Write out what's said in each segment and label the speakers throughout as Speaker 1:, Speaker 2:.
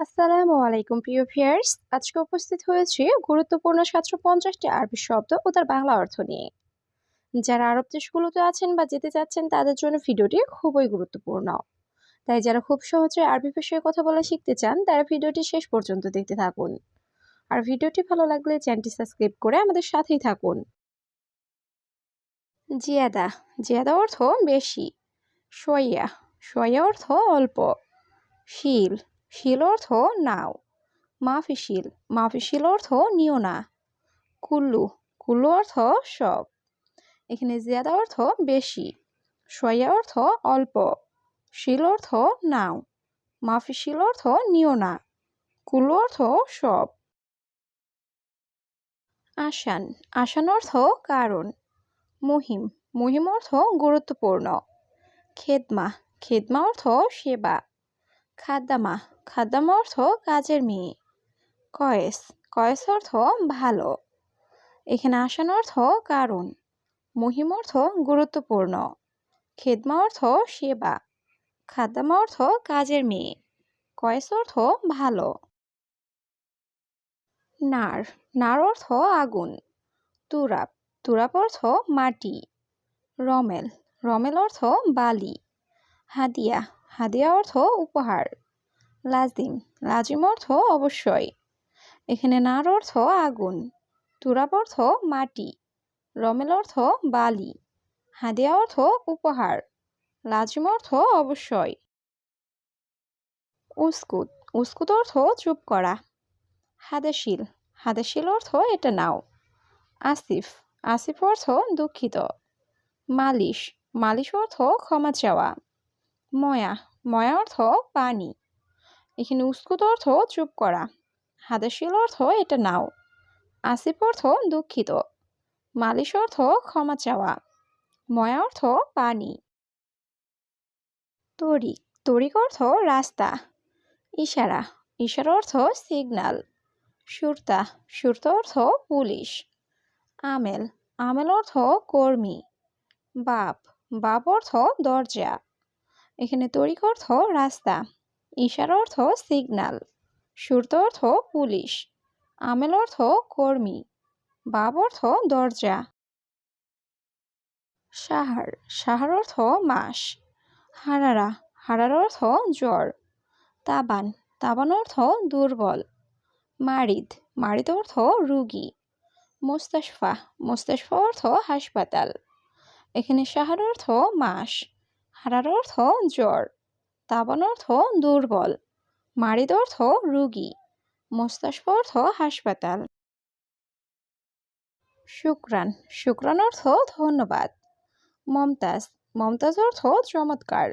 Speaker 1: আসসালামু আলাইকুম প্রিয় ভিউয়ার্স। আজকে উপস্থিত হয়েছি গুরুত্বপূর্ণ ৭৫০টি আরবি শব্দ ও তার বাংলা অর্থ নিয়ে। যারা আরব দেশগুলোতে আছেন বা যেতে চাচ্ছেন তাদের জন্য ভিডিওটি খুবই গুরুত্বপূর্ণ। তাই যারা খুব সহজে আরবি ভাষায় কথা বলা শিখতে চান তারা ভিডিওটি শেষ পর্যন্ত দেখতে থাকুন। আর ভিডিওটি ভালো লাগলে চ্যানেলটি সাবস্ক্রাইব করে আমাদের সাথেই থাকুন। জিয়াদা, জিয়াদা অর্থ বেশি। শোয়া, শোয়া অর্থ অল্প। শিল, শিল অর্থ নাও। মাফিশিল, মাফিশিল অর্থ নিও না। কুল্লু, কুল্লু অর্থ সব। এখানে জিয়াদা অর্থ বেশি, শয়া অর্থ অল্প, শিল অর্থ নাও, মাফিশিল অর্থ নিও না, কুল্লু অর্থ সব। আসান, আসান অর্থ কারণ। মুহিম, মুহিম অর্থ গুরুত্বপূর্ণ। খেদমা, খেদমা অর্থ সেবা। খাদ্দামা, খাদ্দামা অর্থ কাজের মেয়ে। কয়েস, কয়েস অর্থ ভালো। এখানে আসান অর্থ কারণ, মুহিম অর্থ গুরুত্বপূর্ণ, খেদমা অর্থ সেবা, খাদ্দামা অর্থ কাজের মেয়ে, কয়েস অর্থ ভালো। নার, নার অর্থ আগুন। তুরাব, তুরাব অর্থ মাটি। রমেল, রমেল অর্থ বালি। হাদিয়া, হাদিয়া অর্থ উপহার। লাজিম, লাজিম অর্থ অবশ্যই। এখানে নার অর্থ আগুন, তুরাব অর্থ মাটি, রমেল অর্থ বালি, হাদিয়া অর্থ উপহার, লাজিম অর্থ অবশ্যই। উস্কুত, উস্কুত অর্থ চুপ করা। হাদাশিল, হাদাশিল অর্থ এটা নাও। আসিফ, আসিফ অর্থ দুঃখিত। মালিশ, মালিশ অর্থ ক্ষমা চাওয়া। ময়া, ময়া অর্থ পানি। এখানে উস্কুত অর্থ চুপ করা, হাদাশিল অর্থ এটা নাও, আসিফ অর্থ দুঃখিত, মালিশ অর্থ ক্ষমা চাওয়া, ময়া অর্থ পানি। তরিক, তরিক অর্থ রাস্তা। ইশারা, ইশারা অর্থ সিগন্যাল। সুরতা, সুরতা অর্থ পুলিশ। আমেল, আমেল অর্থ কর্মী। বাব, বাব অর্থ দরজা। এখানে তরিক অর্থ রাস্তা, ইশারা অর্থ সিগন্যাল, সুরতা অর্থ পুলিশ, আমেল অর্থ কর্মী, বাব অর্থ দরজা। সাহার, সাহার অর্থ মাস। হারারা, হারার অর্থ জ্বর। তাবান, তাবান অর্থ দুর্বল। মারিদ, মারিদ অর্থ রুগী। মোস্তাশফা, মোস্তাশফা অর্থ হাসপাতাল। এখানে সাহার অর্থ মাস, হারার অর্থ জ্বর, তাবান অর্থ দুর্বল, মারিদ অর্থ রুগী, মোস্তাশফা অর্থ হাসপাতাল। শুক্রান, শুক্রান অর্থ ধন্যবাদ। মমতাজ, মমতাজ অর্থ চমৎকার।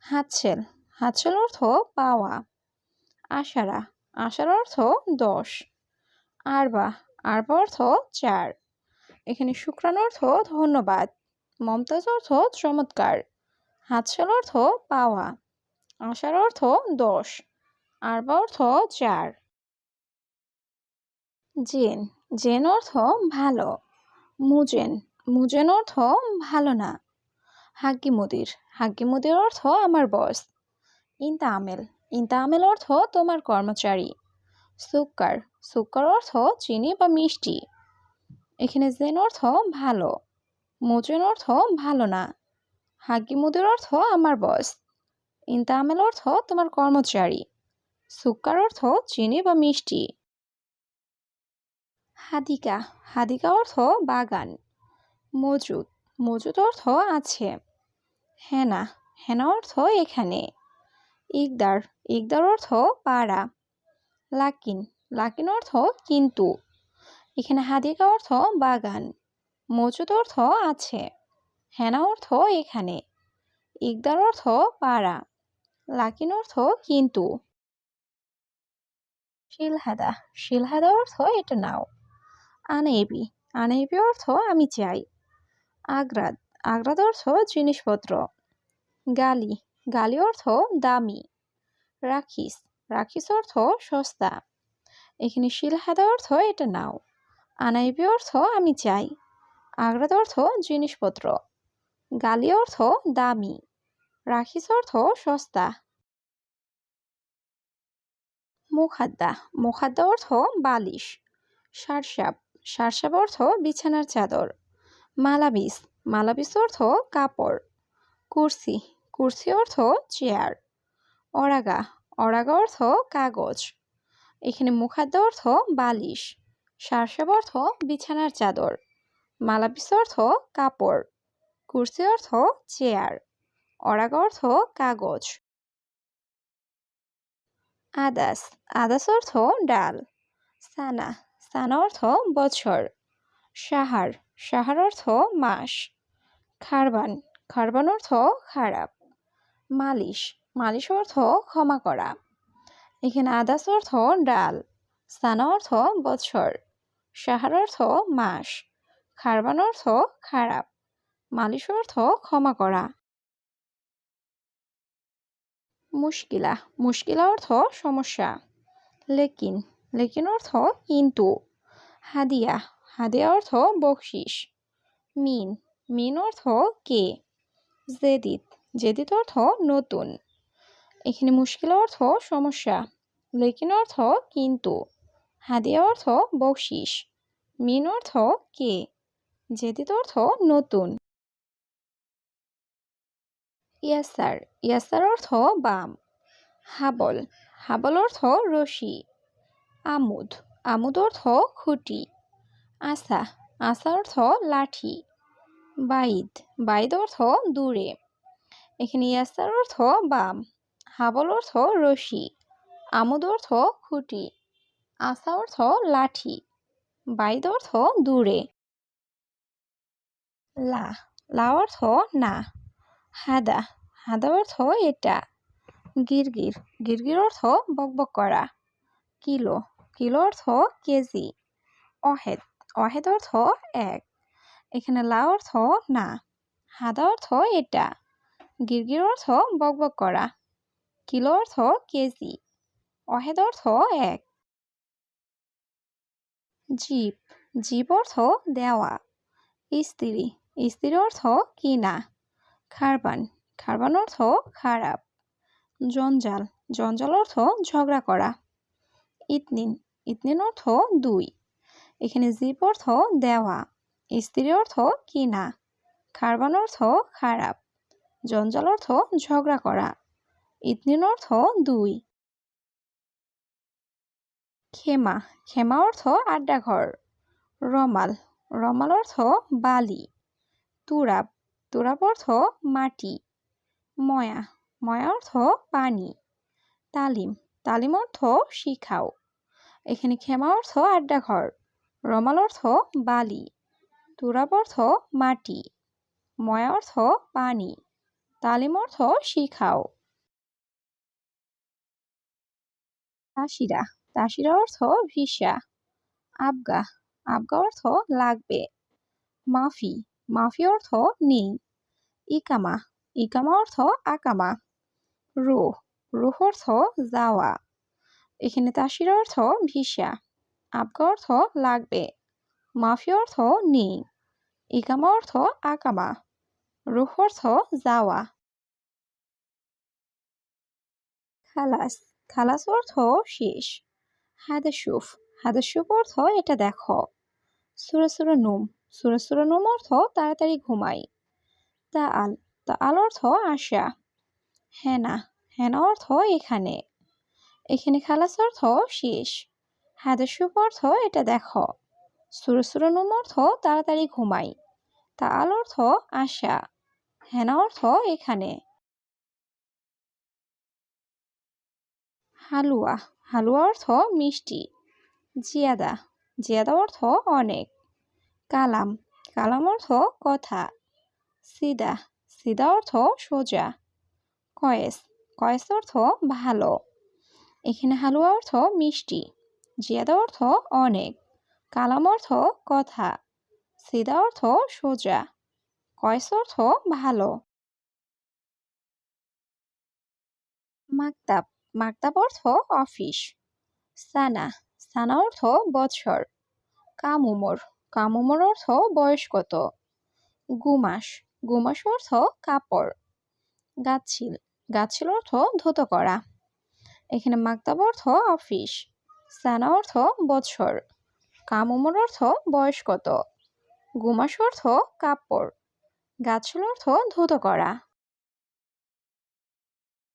Speaker 1: হাতছেল, হাতছেল অর্থ পাওয়া। আশারা, আশার অর্থ 10। আরবা, আরবা অর্থ 4। এখানে শুক্রান অর্থ ধন্যবাদ, মমতাজ অর্থ চমৎকার, হাতছেল অর্থ পাওয়া, আশার অর্থ 10, আরবা অর্থ 4। জেন, জেন অর্থ ভালো। মুজেন, মুজেন অর্থ ভালো না। হাগ্গি মুদির, হাগ্গি মুদির অর্থ আমার বস। ইনতা আমেল, ইনতা আমেল অর্থ তোমার কর্মচারী। সুক্কার, সুক্কার অর্থ চিনি বা মিষ্টি। এখানে জেন অর্থ ভালো, মুজেন অর্থ ভালো না, হাগ্গি মুদির অর্থ আমার বস, ইনতা আমেল অর্থ তোমার কর্মচারী, সুক্কার অর্থ চিনি বা মিষ্টি। হাদিকা, হাদিকা অর্থ বাগান। মজুদ, মজুদ অর্থ আছে। হেনা, হেনা অর্থ এখানে। ইকদার, ইকদার অর্থ পাড়া। লাকিন, লাকিন অর্থ কিন্তু। এখানে হাদিকা অর্থ বাগান, মজুদ অর্থ আছে, হেনা অর্থ এখানে, ইকদার অর্থ পাড়া, লাকিন অর্থ কিন্তু। শিলহাদা, শিলহাদা অর্থ এটা নাও। আনেবি, আনেবি অর্থ আমি চাই। আগ্রাদ, আগ্রাদ অর্থ জিনিসপত্র। গালি, গালি অর্থ দামি। রাখিস, রাখিস অর্থ সস্তা। এখানে শিলহাদা অর্থ এটা নাও, আনাইবি অর্থ আমি চাই, আগ্রাদ অর্থ জিনিসপত্র, গালি অর্থ দামি, রাখিস অর্থ সস্তা। মুখাদ্দা মুখাদ্দা অর্থ বালিশ। সারসাপ সারসাপ অর্থ বিছানার চাদর। মালাবিস মালাবিস অর্থ কাপড়। কুরসি কুরসি অর্থ চেয়ার। অরাগা অরাগা অর্থ কাগজ। এখানে মুখাদ্দা অর্থ বালিশ, সারসাপ অর্থ বিছানার চাদর, মালাবিস অর্থ কাপড়, কুরসি অর্থ চেয়ার, অরাগা অর্থ কাগজ। আদাস আদাস অর্থ ডাল। সানা সানা অর্থ বছর। সাহার সাহার অর্থ মাস। খারবান খারবান অর্থ খারাপ। মালিশ মালিশ অর্থ ক্ষমা করা। এখানে আদাস অর্থ ডাল, সানা অর্থ বছর, সাহার অর্থ মাস, খারবান অর্থ খারাপ, মালিশ অর্থ ক্ষমা করা। মুশকিলা মুশকিলা অর্থ সমস্যা। লেকিন লেকিন অর্থ কিন্তু। হাদিয়া হাদিয়া অর্থ বকশিস। মিন মিন অর্থ কে। জেদিদ জেদিদ অর্থ নতুন। এখানে মুশকিলা অর্থ সমস্যা, লেকিন অর্থ কিন্তু, হাদিয়া অর্থ বকশিস, মিন অর্থ কে, জেদিদ অর্থ নতুন। ইয়াসার ইয়াসার অর্থ বাম। হাবল হাবল অর্থ রশি। আমুদ আমুদ অর্থ খুঁটি। আসা আসা অর্থ লাঠি। বাইদ বাইদ অর্থ দূরে। এখানে ইয়াসার অর্থ বাম, হাবল অর্থ রশি, আমুদ অর্থ খুঁটি, আসা অর্থ লাঠি, বাইদ অর্থ দূরে। লা লা অর্থ না। হাদা হাদা অর্থ এটা। গিরগির গিরগির অর্থ বকবক করা। কিলো কিলো অর্থ কেজি। অহেদ অহেদ অর্থ এক। এখানে লা অর্থ না, হাদা অর্থ এটা, গিরগির অর্থ বকবক করা, কিলো অর্থ কেজি, অহেদ অর্থ এক। জীব জীব অর্থ দেওয়া। স্ত্রী স্ত্রী অর্থ কিনা। খারবান খারবান অর্থ খারাপ। জঞ্জাল জঞ্জাল অর্থ ঝগড়া করা। ইতনিন ইতনিন অর্থ দুই। এখানে জীব অর্থ দেওয়া, স্ত্রী অর্থ কিনা, খারবান অর্থ খারাপ, জঞ্জাল অর্থ ঝগড়া করা, ইতনিন অর্থ দুই। খেমা খেমা অর্থ আড্ডাঘর। রমাল রমাল অর্থ বালি। তুরাব তুরাব অর্থ মাটি। ময়া ময়া অর্থ পানি। তালিম তালিম অর্থ শিখাও। এখানে খেমা অর্থ আড্ডাঘর, রমাল অর্থ বালি, তুরাব অর্থ মাটি, ময়া অর্থ পানি, তালিম অর্থ শিখাও। তাসিরা তাসিরা অর্থ ভিসা। আবগা আবগা অর্থ লাগবে। মাফি মাফি অর্থ নেই। ইকামা ইকামা অর্থ আকামা। রুহ রুহ অর্থ যাওয়া। এখানে তাসিরা অর্থ ভিসা, আবগা অর্থ লাগবে, মাফি অর্থ নেই, ইকামা অর্থ আকামা, রুহ অর্থ যাওয়া। খালাস খালাস অর্থ শেষ। হাদাসুফ হাদাসুফ অর্থ এটা দেখো। সুরা নুম অর্থ তাড়াতাড়ি ঘুমাই। তাআল তাআল অর্থ আশা। হেনা হেনা অর্থ এখানে। এখানে খালাস অর্থ শেষ, হাদাসুফ অর্থ এটা দেখো, সুরা নুম অর্থ তাড়াতাড়ি ঘুমাই, তাআল অর্থ আশা, হেনা অর্থ এখানে। হালুয়া হালুয়া অর্থ মিষ্টি। জিয়াদা জিয়াদা অর্থ অনেক। কালাম কালাম অর্থ কথা। সিদা সিদা অর্থ সোজা। কয়েস কয়েস অর্থ ভালো। এখানে হালুয়া অর্থ মিষ্টি, জিয়াদা অর্থ অনেক, কালাম অর্থ কথা, সিদা অর্থ সোজা, কয়েস অর্থ ভালো। মাকতাব মাকতাব অর্থ অফিস। সানা সানা অর্থ বছর। কামুমর কামুমর অর্থ বয়স কত। গুমাস গুমাস অর্থ কাপড়। গাছিল গাছিল অর্থ ধুতো করা। এখানে মাকতাব অর্থ অফিস, সানা অর্থ বৎসর, কামুমর অর্থ বয়স কত, গুমাস অর্থ কাপড়, গাছল অর্থ ধুতো করা।